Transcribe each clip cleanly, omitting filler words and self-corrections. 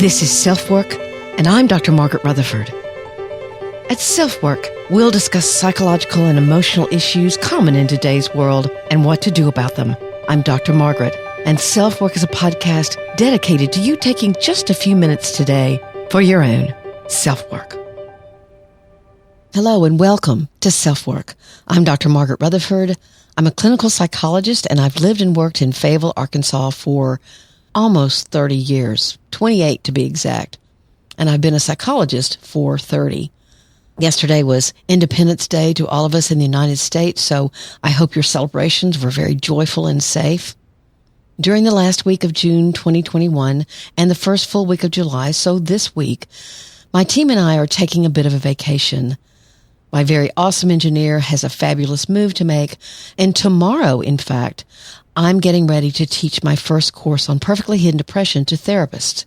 This is SelfWork, and I'm Dr. Margaret Rutherford. At SelfWork, we'll discuss psychological and emotional issues common in today's world and what to do about them. I'm Dr. Margaret, and SelfWork is a podcast dedicated to you taking just a few minutes today for your own self-work. Hello and welcome to SelfWork. I'm Dr. Margaret Rutherford. I'm a clinical psychologist, and I've lived and worked in Fayetteville, Arkansas for almost 30 years, 28 to be exact. And I've been a psychologist for 30. Yesterday was Independence Day to all of us in the United States, so I hope your celebrations were very joyful and safe. During the last week of June 2021 and the first full week of July, so this week, my team and I are taking a bit of a vacation. My very awesome engineer has a fabulous move to make, and tomorrow, in fact, I'm getting ready to teach my first course on perfectly hidden depression to therapists.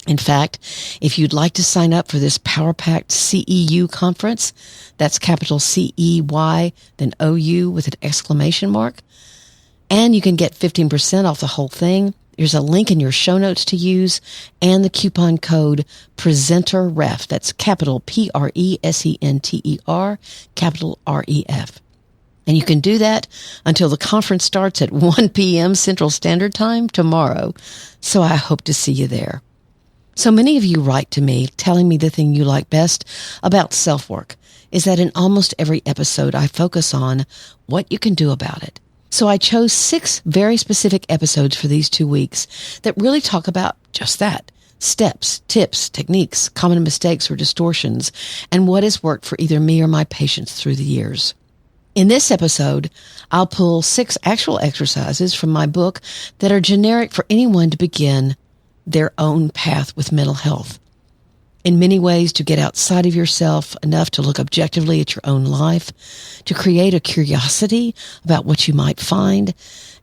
In fact, if you'd like to sign up for this power-packed CEU conference, that's capital C-E-Y, then O-U with an exclamation mark, and you can get 15% off the whole thing. There's a link in your show notes to use and the coupon code PRESENTERREF. That's capital P-R-E-S-E-N-T-E-R, capital R-E-F. And you can do that until the conference starts at 1 p.m. Central Standard Time tomorrow. So I hope to see you there. So many of you write to me telling me the thing you like best about self-work is that in almost every episode I focus on what you can do about it. So I chose 6 very specific episodes for these 2 weeks that really talk about just that. Steps, tips, techniques, common mistakes or distortions, and what has worked for either me or my patients through the years. In this episode, I'll pull 6 actual exercises from my book that are generic for anyone to begin their own path with mental health. In many ways, to get outside of yourself enough to look objectively at your own life, to create a curiosity about what you might find,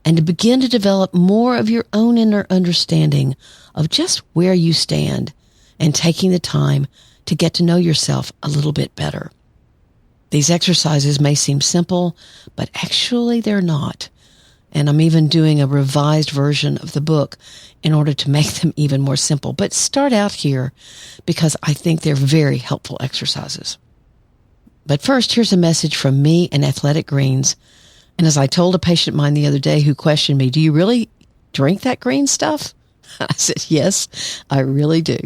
and to begin to develop more of your own inner understanding of just where you stand and taking the time to get to know yourself a little bit better. These exercises may seem simple, but actually they're not. And I'm even doing a revised version of the book in order to make them even more simple. But start out here because I think they're very helpful exercises. But first, here's a message from me and Athletic Greens. And as I told a patient of mine the other day who questioned me, do you really drink that green stuff? I said, yes, I really do.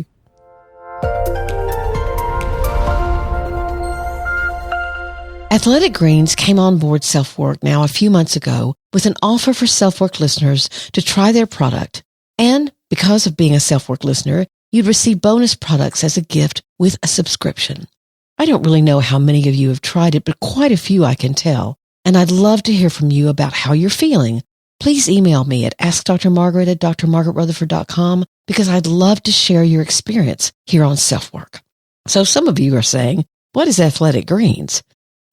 Athletic Greens came on board SelfWork now a few months ago with an offer for SelfWork listeners to try their product. And because of being a SelfWork listener, you'd receive bonus products as a gift with a subscription. I don't really know how many of you have tried it, but quite a few I can tell. And I'd love to hear from you about how you're feeling. Please email me at askdrmargaret@drmargaretrutherford.com because I'd love to share your experience here on SelfWork. So some of you are saying, what is Athletic Greens?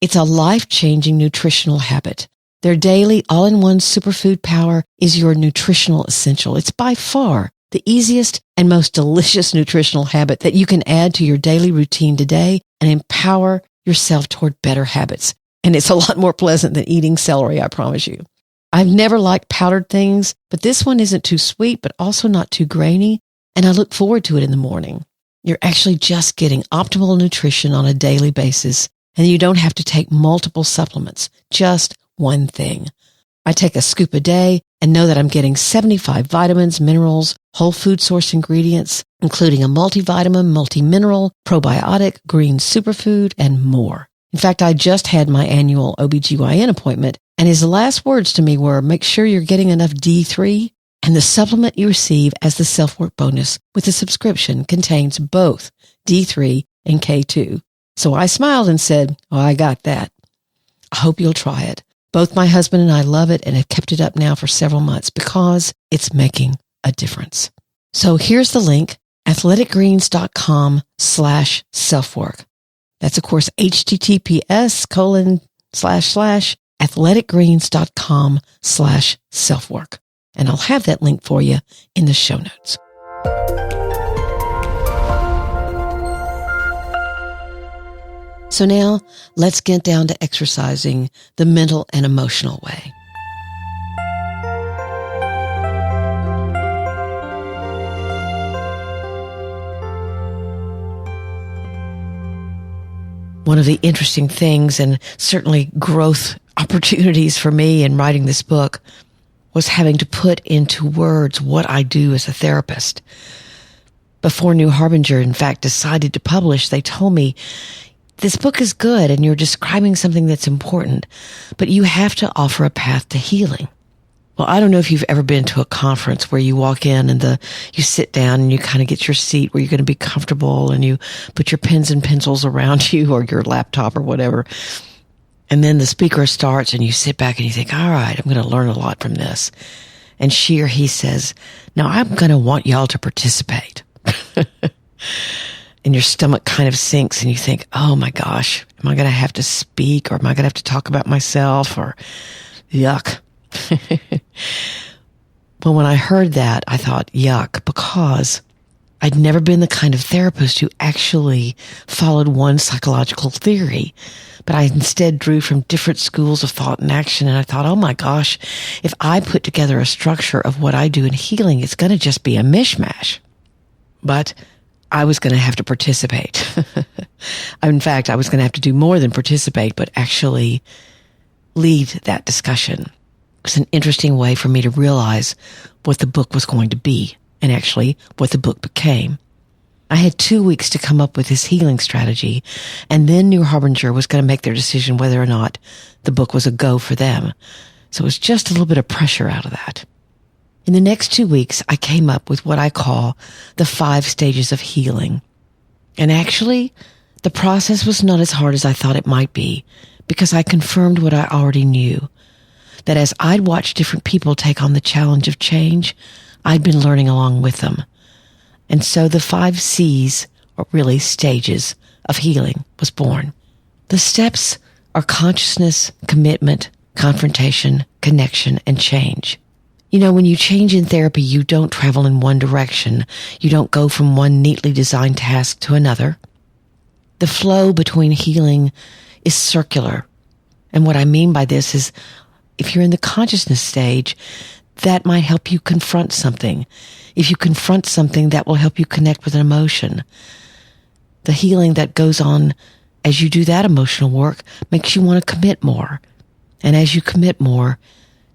It's a life-changing nutritional habit. Their daily all-in-one superfood power is your nutritional essential. It's by far the easiest and most delicious nutritional habit that you can add to your daily routine today and empower yourself toward better habits. And it's a lot more pleasant than eating celery, I promise you. I've never liked powdered things, but this one isn't too sweet, but also not too grainy, and I look forward to it in the morning. You're actually just getting optimal nutrition on a daily basis, and you don't have to take multiple supplements, just one thing. I take a scoop a day and know that I'm getting 75 vitamins, minerals, whole food source ingredients, including a multivitamin, multimineral, probiotic, green superfood, and more. In fact, I just had my annual OBGYN appointment, and his last words to me were, make sure you're getting enough D3, and the supplement you receive as the SelfWork bonus with the subscription contains both D3 and K2. So I smiled and said, oh, I got that. I hope you'll try it. Both my husband and I love it and have kept it up now for several months because it's making a difference. So here's the link, athleticgreens.com/selfwork. That's, of course, https://athleticgreens.com/selfwork. And I'll have that link for you in the show notes. So now let's get down to exercising the mental and emotional way. One of the interesting things, and certainly growth opportunities for me in writing this book, was having to put into words what I do as a therapist. Before New Harbinger, in fact, decided to publish, they told me, this book is good and you're describing something that's important, but you have to offer a path to healing. Well, I don't know if you've ever been to a conference where you walk in and you sit down and you kind of get your seat where you're going to be comfortable and you put your pens and pencils around you or your laptop or whatever. And then the speaker starts and you sit back and you think, all right, I'm going to learn a lot from this. And she or he says, now I'm going to want y'all to participate. And your stomach kind of sinks and you think, oh my gosh, am I going to have to speak or am I going to have to talk about myself or yuck. Well, when I heard that, I thought, yuck, because I'd never been the kind of therapist who actually followed one psychological theory, but I instead drew from different schools of thought and action. And I thought, oh my gosh, if I put together a structure of what I do in healing, it's going to just be a mishmash. But I was going to have to participate. In fact, I was going to have to do more than participate, but actually lead that discussion. It was an interesting way for me to realize what the book was going to be and actually what the book became. I had 2 weeks to come up with this healing strategy, and then New Harbinger was going to make their decision whether or not the book was a go for them. So it was just a little bit of pressure out of that. In the next 2 weeks, I came up with what I call the 5 stages of healing. And actually, the process was not as hard as I thought it might be, because I confirmed what I already knew. That as I'd watched different people take on the challenge of change, I'd been learning along with them. And so the 5 C's, or really stages, of healing was born. The steps are consciousness, commitment, confrontation, connection, and change. You know, when you change in therapy, you don't travel in one direction. You don't go from one neatly designed task to another. The flow between healing is circular. And what I mean by this is, if you're in the consciousness stage, that might help you confront something. If you confront something, that will help you connect with an emotion. The healing that goes on as you do that emotional work makes you want to commit more. And as you commit more,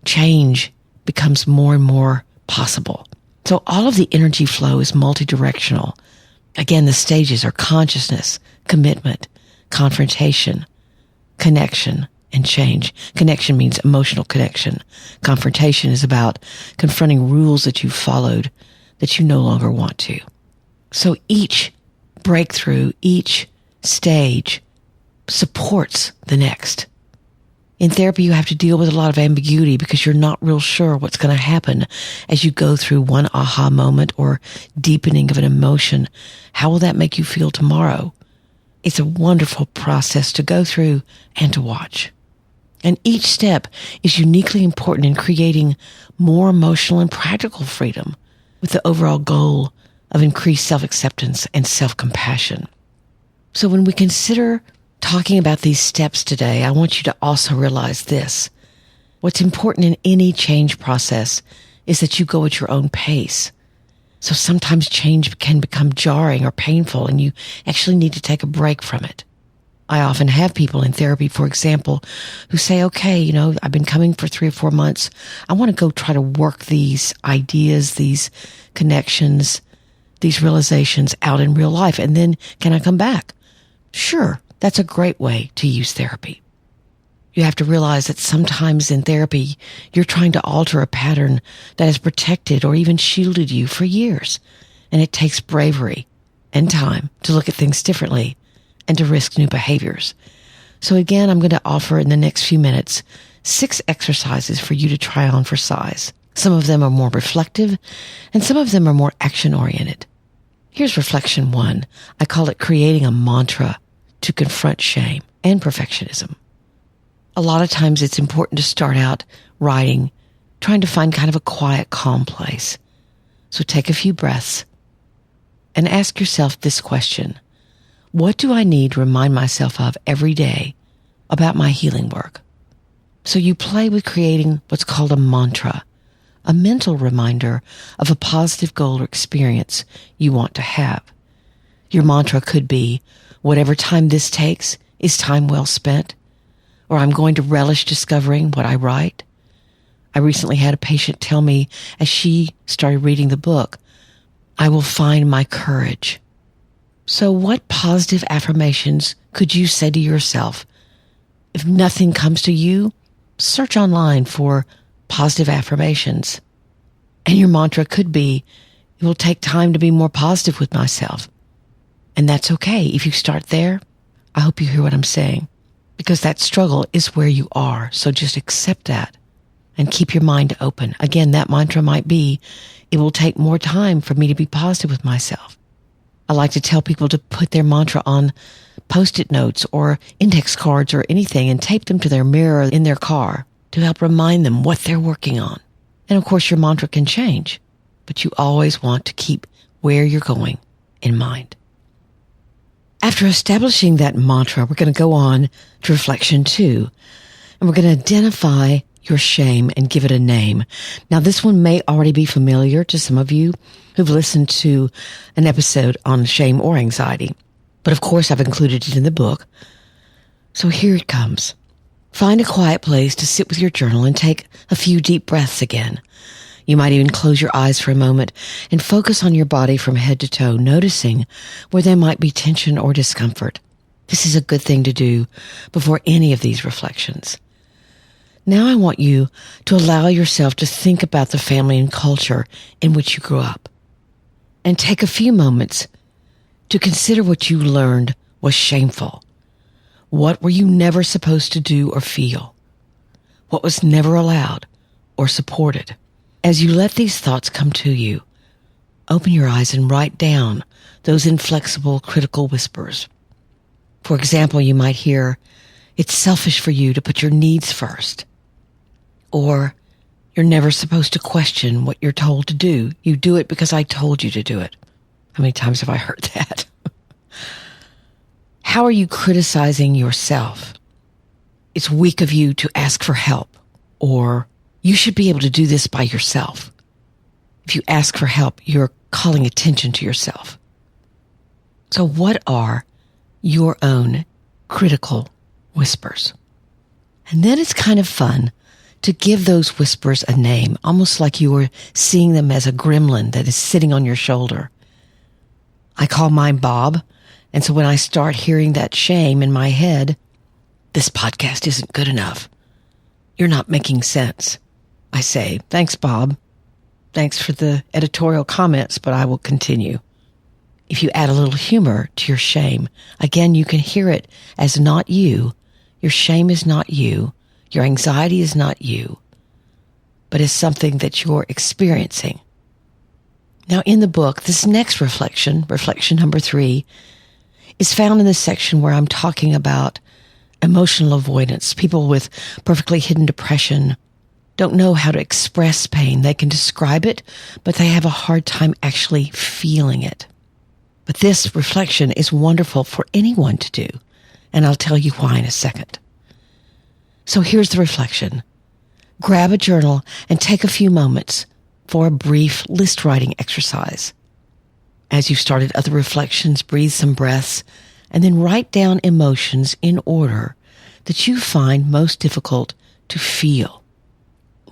change becomes more and more possible. So all of the energy flow is multidirectional. Again, the stages are consciousness, commitment, confrontation, connection, and change. Connection means emotional connection. Confrontation is about confronting rules that you've followed that you no longer want to. So each breakthrough, each stage supports the next. In therapy, you have to deal with a lot of ambiguity because you're not real sure what's going to happen as you go through one aha moment or deepening of an emotion. How will that make you feel tomorrow? It's a wonderful process to go through and to watch. And each step is uniquely important in creating more emotional and practical freedom with the overall goal of increased self-acceptance and self-compassion. So when we consider talking about these steps today, I want you to also realize this. What's important in any change process is that you go at your own pace. So sometimes change can become jarring or painful, and you actually need to take a break from it. I often have people in therapy, for example, who say, okay, I've been coming for 3 or 4 months. I want to go try to work these ideas, these connections, these realizations out in real life. And then can I come back? Sure. That's a great way to use therapy. You have to realize that sometimes in therapy, you're trying to alter a pattern that has protected or even shielded you for years. And it takes bravery and time to look at things differently and to risk new behaviors. So again, I'm going to offer in the next few minutes 6 exercises for you to try on for size. Some of them are more reflective and some of them are more action-oriented. Here's reflection 1. I call it creating a mantra to confront shame and perfectionism. A lot of times it's important to start out writing, trying to find kind of a quiet, calm place. So take a few breaths and ask yourself this question. What do I need to remind myself of every day about my healing work? So you play with creating what's called a mantra, a mental reminder of a positive goal or experience you want to have. Your mantra could be, whatever time this takes, is time well spent, or I'm going to relish discovering what I write. I recently had a patient tell me as she started reading the book, I will find my courage. So what positive affirmations could you say to yourself? If nothing comes to you, search online for positive affirmations. And your mantra could be, it will take time to be more positive with myself. And that's okay. If you start there, I hope you hear what I'm saying, because that struggle is where you are. So just accept that and keep your mind open. Again, that mantra might be, it will take more time for me to be positive with myself. I like to tell people to put their mantra on Post-it notes or index cards or anything and tape them to their mirror in their car to help remind them what they're working on. And of course, your mantra can change, but you always want to keep where you're going in mind. After establishing that mantra, we're going to go on to reflection 2, and we're going to identify your shame and give it a name. Now, this one may already be familiar to some of you who've listened to an episode on shame or anxiety, but of course I've included it in the book. So here it comes. Find a quiet place to sit with your journal and take a few deep breaths again. You might even close your eyes for a moment and focus on your body from head to toe, noticing where there might be tension or discomfort. This is a good thing to do before any of these reflections. Now I want you to allow yourself to think about the family and culture in which you grew up, and take a few moments to consider what you learned was shameful. What were you never supposed to do or feel? What was never allowed or supported? As you let these thoughts come to you, open your eyes and write down those inflexible, critical whispers. For example, you might hear, it's selfish for you to put your needs first. Or, you're never supposed to question what you're told to do. You do it because I told you to do it. How many times have I heard that? How are you criticizing yourself? It's weak of you to ask for help, or you should be able to do this by yourself. If you ask for help, you're calling attention to yourself. So what are your own critical whispers? And then it's kind of fun to give those whispers a name, almost like you were seeing them as a gremlin that is sitting on your shoulder. I call mine Bob, and so when I start hearing that shame in my head, this podcast isn't good enough. You're not making sense. I say, thanks, Bob. Thanks for the editorial comments, but I will continue. If you add a little humor to your shame, again, you can hear it as not you. Your shame is not you. Your anxiety is not you, but is something that you're experiencing. Now, in the book, this next reflection number 3, is found in the section where I'm talking about emotional avoidance. People with perfectly hidden depression don't know how to express pain. They can describe it, but they have a hard time actually feeling it. But this reflection is wonderful for anyone to do, and I'll tell you why in a second. So here's the reflection. Grab a journal and take a few moments for a brief list writing exercise. As you've started other reflections, breathe some breaths and then write down emotions in order that you find most difficult to feel.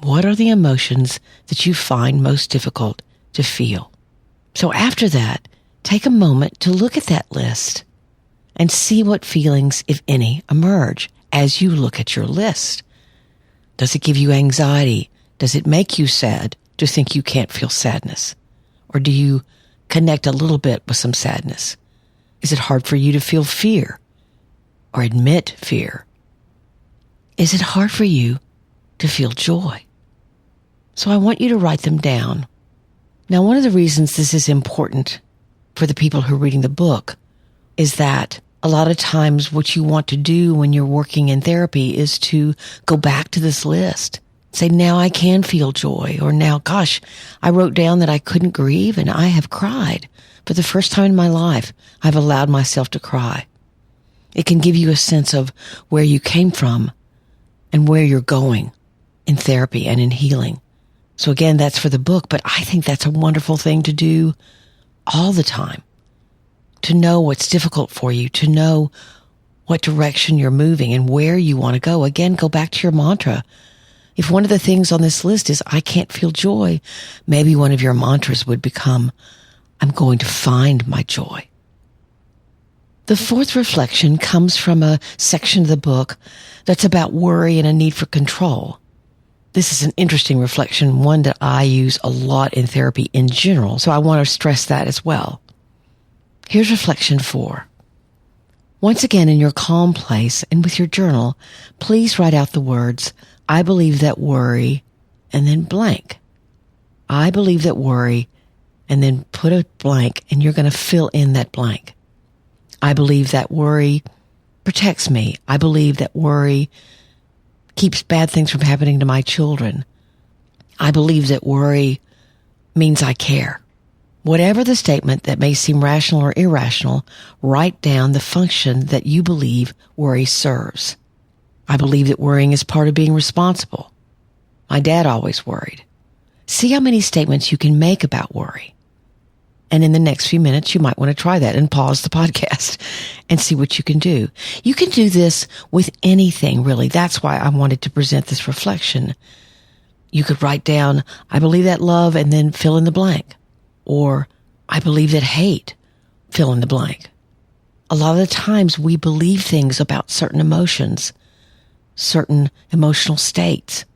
What are the emotions that you find most difficult to feel? So after that, take a moment to look at that list and see what feelings, if any, emerge as you look at your list. Does it give you anxiety? Does it make you sad to think you can't feel sadness? Or do you connect a little bit with some sadness? Is it hard for you to feel fear or admit fear? Is it hard for you to feel joy? So I want you to write them down. Now, one of the reasons this is important for the people who are reading the book is that a lot of times what you want to do when you're working in therapy is to go back to this list. Say, now I can feel joy, or now, gosh, I wrote down that I couldn't grieve and I have cried. For the first time in my life, I've allowed myself to cry. It can give you a sense of where you came from and where you're going in therapy and in healing. So again, that's for the book, but I think that's a wonderful thing to do all the time. To know what's difficult for you, to know what direction you're moving and where you want to go. Again, go back to your mantra. If one of the things on this list is, I can't feel joy, maybe one of your mantras would become, I'm going to find my joy. The fourth reflection comes from a section of the book that's about worry and a need for control. This is an interesting reflection, one that I use a lot in therapy in general, so I want to stress that as well. Here's reflection 4. Once again, in your calm place and with your journal, please write out the words, I believe that worry, and then blank. I believe that worry, and then put a blank, and you're going to fill in that blank. I believe that worry protects me. I believe that worry keeps bad things from happening to my children. I believe that worry means I care. Whatever the statement that may seem rational or irrational, write down the function that you believe worry serves. I believe that worrying is part of being responsible. My dad always worried. See how many statements you can make about worry. And in the next few minutes, you might want to try that and pause the podcast and see what you can do. You can do this with anything, really. That's why I wanted to present this reflection. You could write down, I believe that love, and then fill in the blank. Or, I believe that hate, fill in the blank. A lot of the times we believe things about certain emotions, certain emotional states,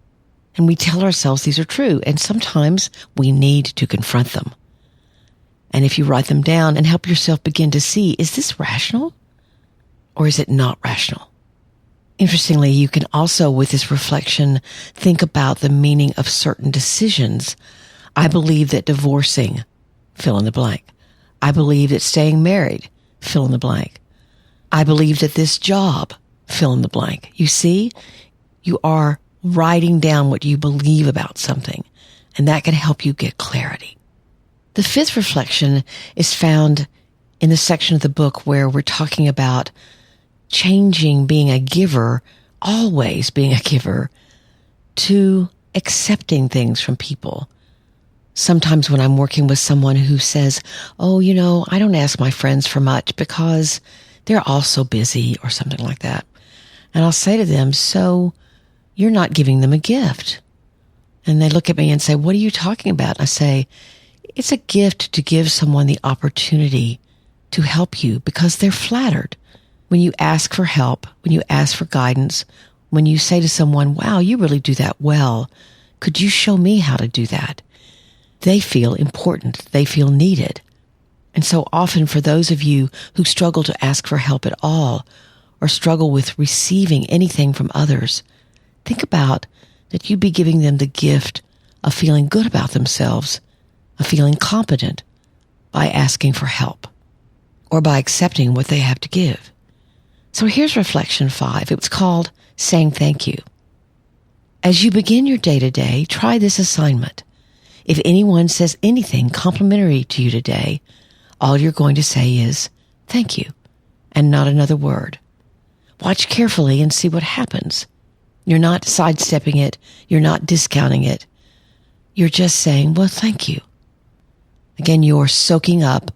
and we tell ourselves these are true, and sometimes we need to confront them. And if you write them down and help yourself begin to see, is this rational or is it not rational? Interestingly, you can also, with this reflection, think about the meaning of certain decisions. I believe that divorcing, fill in the blank. I believe that staying married, fill in the blank. I believe that this job, fill in the blank. You see, you are writing down what you believe about something, and that can help you get clarity. The fifth reflection is found in the section of the book where we're talking about changing being a giver, always being a giver, to accepting things from people. Sometimes when I'm working with someone who says, oh, I don't ask my friends for much because they're all so busy or something like that. And I'll say to them, so you're not giving them a gift. And they look at me and say, what are you talking about? I say, it's a gift to give someone the opportunity to help you because they're flattered. When you ask for help, when you ask for guidance, when you say to someone, wow, you really do that well. Could you show me how to do that? They feel important. They feel needed. And so often for those of you who struggle to ask for help at all or struggle with receiving anything from others, think about that you'd be giving them the gift of feeling good about themselves, of feeling competent by asking for help or by accepting what they have to give. So here's reflection 5. It's called saying thank you. As you begin your day-to-day, try this assignment. If anyone says anything complimentary to you today, all you're going to say is thank you and not another word. Watch carefully and see what happens. You're not sidestepping it. You're not discounting it. You're just saying, well, thank you. Again, you're soaking up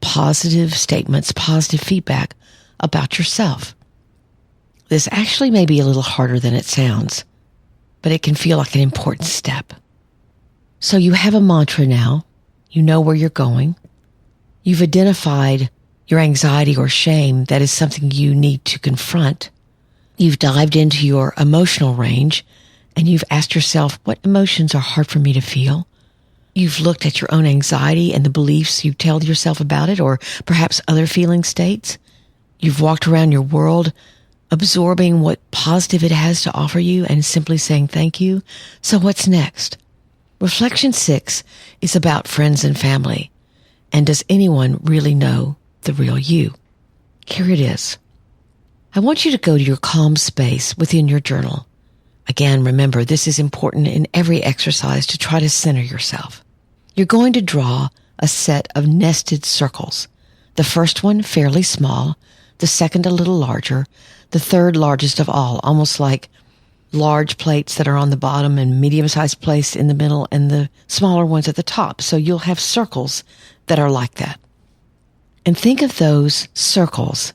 positive statements, positive feedback about yourself. This actually may be a little harder than it sounds, but it can feel like an important step. So you have a mantra now. You know where you're going. You've identified your anxiety or shame that is something you need to confront. You've dived into your emotional range and you've asked yourself, what emotions are hard for me to feel? You've looked at your own anxiety and the beliefs you tell yourself about it, or perhaps other feeling states. You've walked around your world absorbing what positive it has to offer you and simply saying thank you. So what's next? Reflection 6 is about friends and family. And does anyone really know the real you? Here it is. I want you to go to your calm space within your journal. Again, remember, this is important in every exercise to try to center yourself. You're going to draw a set of nested circles. The first one fairly small, the second a little larger, the third largest of all, almost like large plates that are on the bottom and medium-sized plates in the middle and the smaller ones at the top. So you'll have circles that are like that. And think of those circles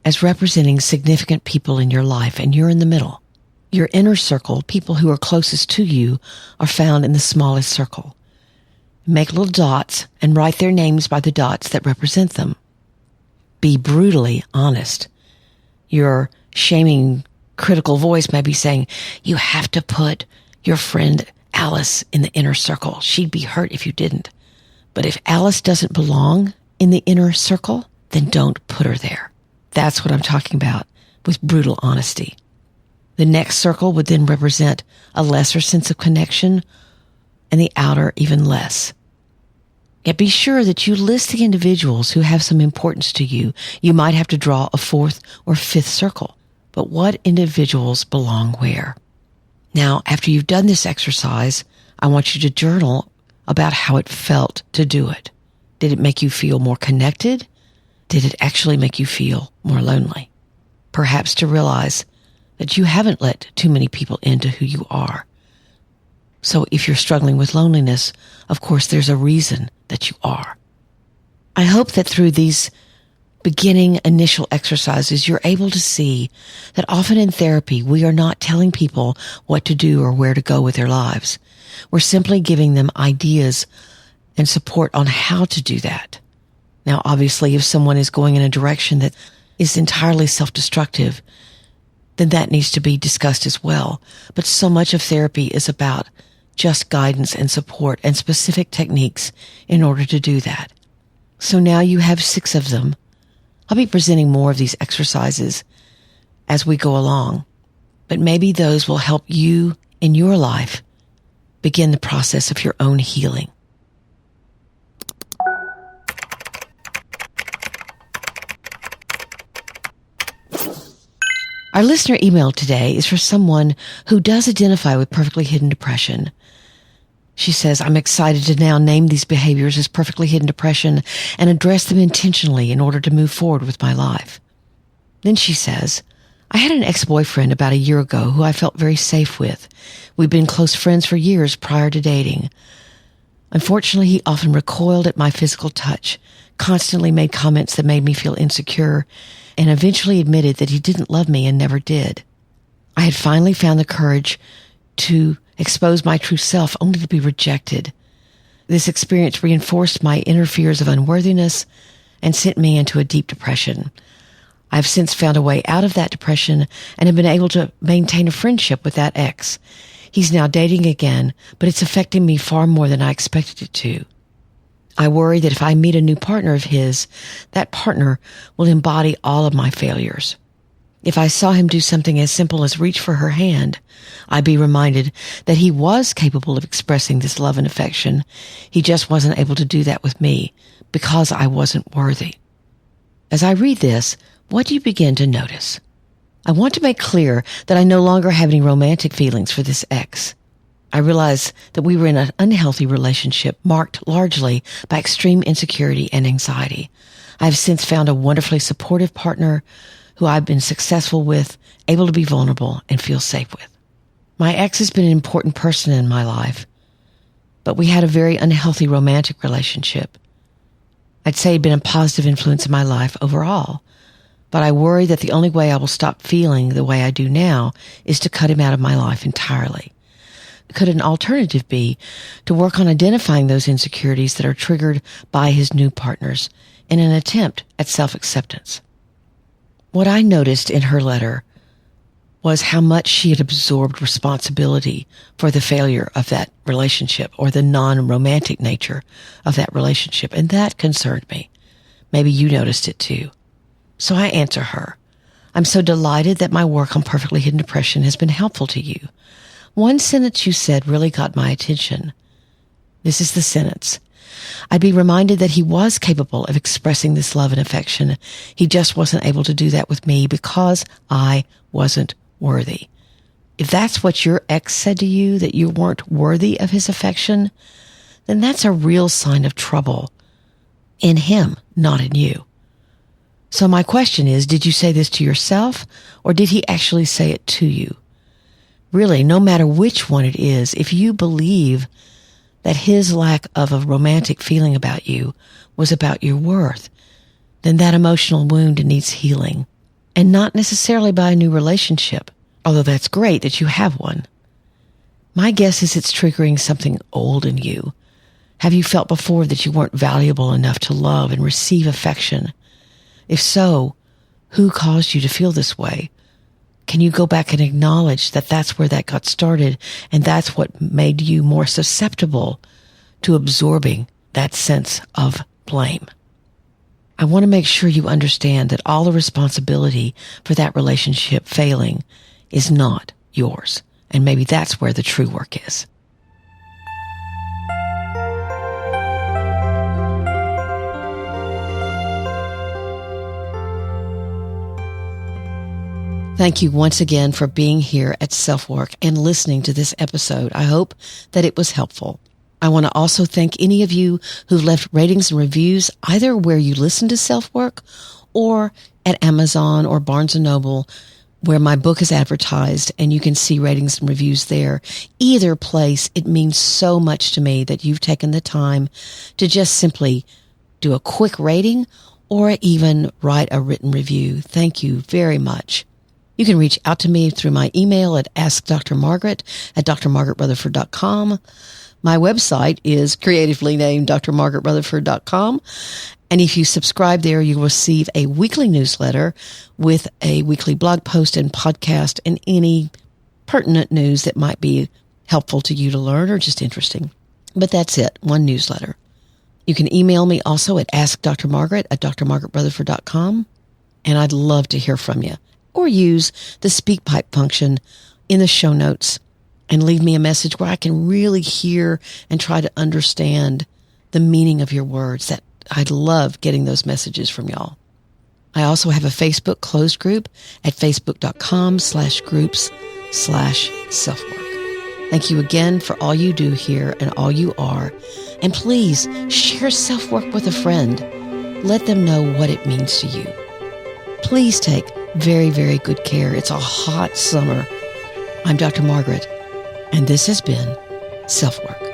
as representing significant people in your life, and you're in the middle. Your inner circle, people who are closest to you, are found in the smallest circle. Make little dots and write their names by the dots that represent them. Be brutally honest. Your shaming, critical voice may be saying, you have to put your friend Alice in the inner circle. She'd be hurt if you didn't. But if Alice doesn't belong in the inner circle, then don't put her there. That's what I'm talking about with brutal honesty. The next circle would then represent a lesser sense of connection, and the outer even less. Yet be sure that you list the individuals who have some importance to you. You might have to draw a fourth or fifth circle. But what individuals belong where? Now, after you've done this exercise, I want you to journal about how it felt to do it. Did it make you feel more connected? Did it actually make you feel more lonely? Perhaps to realize that you haven't let too many people into who you are. So if you're struggling with loneliness, of course, there's a reason that you are. I hope that through these beginning initial exercises, you're able to see that often in therapy, we are not telling people what to do or where to go with their lives. We're simply giving them ideas and support on how to do that. Now, obviously, if someone is going in a direction that is entirely self-destructive, then that needs to be discussed as well. But so much of therapy is about just guidance and support and specific techniques in order to do that. So now you have 6 of them. I'll be presenting more of these exercises as we go along, but maybe those will help you in your life begin the process of your own healing. Our listener email today is for someone who does identify with perfectly hidden depression. She says, I'm excited to now name these behaviors as perfectly hidden depression and address them intentionally in order to move forward with my life. Then she says, I had an ex-boyfriend about a year ago who I felt very safe with. We'd been close friends for years prior to dating. Unfortunately, he often recoiled at my physical touch, constantly made comments that made me feel insecure, and eventually admitted that he didn't love me and never did. I had finally found the courage to expose my true self only to be rejected. This experience reinforced my inner fears of unworthiness and sent me into a deep depression. I've since found a way out of that depression and have been able to maintain a friendship with that ex. He's now dating again, but it's affecting me far more than I expected it to. I worry that if I meet a new partner of his, that partner will embody all of my failures. If I saw him do something as simple as reach for her hand, I'd be reminded that he was capable of expressing this love and affection. He just wasn't able to do that with me because I wasn't worthy. As I read this, what do you begin to notice? I want to make clear that I no longer have any romantic feelings for this ex. I realize that we were in an unhealthy relationship marked largely by extreme insecurity and anxiety. I have since found a wonderfully supportive partner who I've been successful with, able to be vulnerable and feel safe with. My ex has been an important person in my life, but we had a very unhealthy romantic relationship. I'd say he'd been a positive influence in my life overall, but I worry that the only way I will stop feeling the way I do now is to cut him out of my life entirely. Could an alternative be to work on identifying those insecurities that are triggered by his new partners in an attempt at self-acceptance? What I noticed in her letter was how much she had absorbed responsibility for the failure of that relationship or the non-romantic nature of that relationship, and that concerned me. Maybe you noticed it too. So I answer her, I'm so delighted that my work on perfectly hidden depression has been helpful to you. One sentence you said really got my attention. This is the sentence. I'd be reminded that he was capable of expressing this love and affection. He just wasn't able to do that with me because I wasn't worthy. If that's what your ex said to you, that you weren't worthy of his affection, then that's a real sign of trouble in him, not in you. So my question is, did you say this to yourself, or did he actually say it to you? Really, no matter which one it is, if you believe that his lack of a romantic feeling about you was about your worth, then that emotional wound needs healing. and not necessarily by a new relationship, although that's great that you have one. My guess is it's triggering something old in you. Have you felt before that you weren't valuable enough to love and receive affection? If so, who caused you to feel this way? Can you go back and acknowledge that that's where that got started, and that's what made you more susceptible to absorbing that sense of blame? I want to make sure you understand that all the responsibility for that relationship failing is not yours. And maybe that's where the true work is. Thank you once again for being here at SelfWork and listening to this episode. I hope that it was helpful. I want to also thank any of you who've left ratings and reviews either where you listen to SelfWork or at Amazon or Barnes & Noble where my book is advertised, and you can see ratings and reviews there. Either place, it means so much to me that you've taken the time to just simply do a quick rating or even write a written review. Thank you very much. You can reach out to me through my email at askdrmargaret@drmargaretrutherford.com. My website is creatively named drmargaretrutherford.com. And if you subscribe there, you'll receive a weekly newsletter with a weekly blog post and podcast and any pertinent news that might be helpful to you to learn or just interesting. But that's it, one newsletter. You can email me also at askdrmargaret@drmargaretrutherford.com. And I'd love to hear from you. Or use the SpeakPipe function in the show notes and leave me a message where I can really hear and try to understand the meaning of your words. That I'd love getting those messages from y'all. I also have a Facebook closed group at facebook.com/groups/selfwork. Thank you again for all you do here and all you are. And please share SelfWork with a friend. Let them know what it means to you. Please take very, very good care. It's a hot summer. I'm Dr. Margaret, and this has been SelfWork.